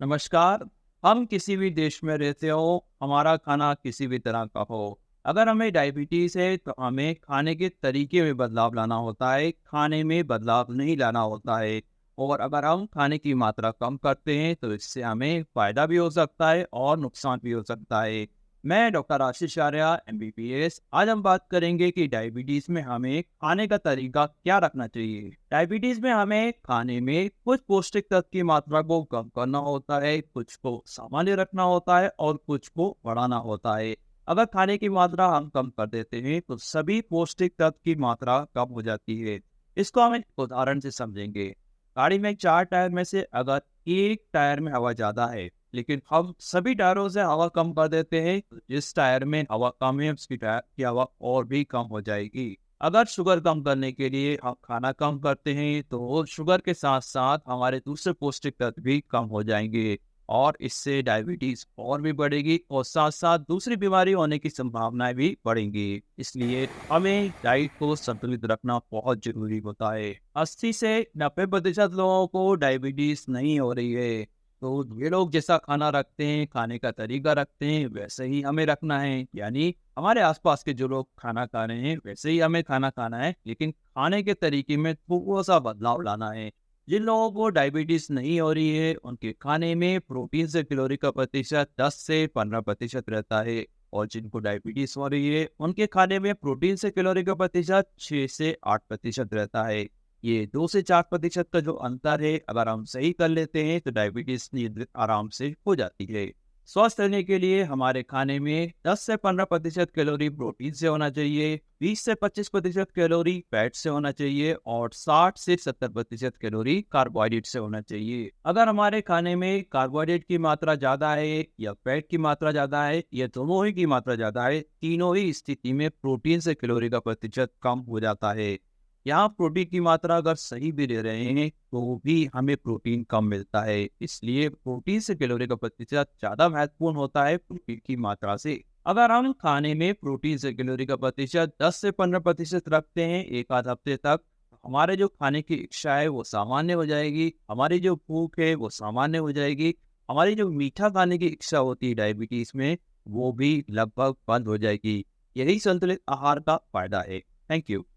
नमस्कार। हम किसी भी देश में रहते हो, हमारा खाना किसी भी तरह का हो, अगर हमें डायबिटीज़ है तो हमें खाने के तरीके में बदलाव लाना होता है, खाने में बदलाव नहीं लाना होता है। और अगर हम खाने की मात्रा कम करते हैं तो इससे हमें फ़ायदा भी हो सकता है और नुकसान भी हो सकता है। मैं डॉक्टर आशीष आर्या एमबीबीएस। आज हम बात करेंगे कि डायबिटीज में हमें खाने का तरीका क्या रखना चाहिए। डायबिटीज में हमें खाने में कुछ पौष्टिक तत्व की मात्रा को कम करना होता है, कुछ को सामान्य रखना होता है और कुछ को बढ़ाना होता है। अगर खाने की मात्रा हम कम कर देते हैं तो सभी पौष्टिक तत्व की मात्रा कम हो जाती है। इसको हम एक उदाहरण से समझेंगे। गाड़ी में 4 टायर में से अगर एक टायर में हवा ज्यादा है, लेकिन हम सभी टायरों से हवा कम कर देते हैं, तो जिस टायर में हवा कम है उसकी टायर की हवा और भी कम हो जाएगी। अगर शुगर कम करने के लिए हम खाना कम करते हैं तो शुगर के साथ साथ हमारे दूसरे पौष्टिक तत्व भी कम हो जाएंगे और इससे डायबिटीज और भी बढ़ेगी और साथ साथ दूसरी बीमारी होने की संभावनाएं भी बढ़ेंगी। इसलिए हमें डाइट को संतुलित रखना बहुत जरूरी होता है। 80 से 90% लोगों को डायबिटीज नहीं हो रही है, तो ये लोग जैसा खाना रखते हैं, खाने का तरीका रखते हैं, वैसे ही हमें रखना है। यानी हमारे आसपास के जो लोग खाना खा रहे हैं वैसे ही हमें खाना खाना है, लेकिन खाने के तरीके में थोड़ा सा बदलाव लाना है। जिन लोगों को डायबिटीज नहीं हो रही है उनके खाने में प्रोटीन से कैलोरी का प्रतिशत 10 से 15% रहता है, और जिनको डायबिटीज हो रही है उनके खाने में प्रोटीन से कैलोरी का प्रतिशत 6 से 8% रहता है। ये 2 से 4% का जो अंतर है, अगर हम सही कर लेते हैं तो डायबिटीज नियंत्रित आराम से हो जाती है। स्वस्थ रहने के लिए हमारे खाने में 10 से 15% कैलोरी प्रोटीन से होना चाहिए, 20 से 25% कैलोरी फैट से होना चाहिए और 60 से 70% कैलोरी कार्बोहाइड्रेट से होना चाहिए। अगर हमारे खाने में कार्बोहाइड्रेट की मात्रा ज्यादा है या फैट की मात्रा ज्यादा है या दोनों ही की मात्रा ज्यादा है, तीनों ही स्थिति में प्रोटीन से कैलोरी का प्रतिशत कम हो जाता है। यहाँ प्रोटीन की मात्रा अगर सही भी ले रहे हैं तो भी हमें प्रोटीन कम मिलता है, इसलिए प्रोटीन से कैलोरी का प्रतिशत ज्यादा महत्वपूर्ण होता है प्रोटीन की मात्रा से। अगर हम खाने में प्रोटीन से कैलोरी का प्रतिशत 10 से 15% रखते हैं एक आध हफ्ते तक, हमारे जो खाने की इच्छा है वो सामान्य हो जाएगी, हमारी जो भूख है वो सामान्य हो जाएगी, हमारी जो मीठा खाने की इच्छा होती है डायबिटीज में वो भी लगभग बंद हो जाएगी। यही संतुलित आहार का फायदा है। Thank you.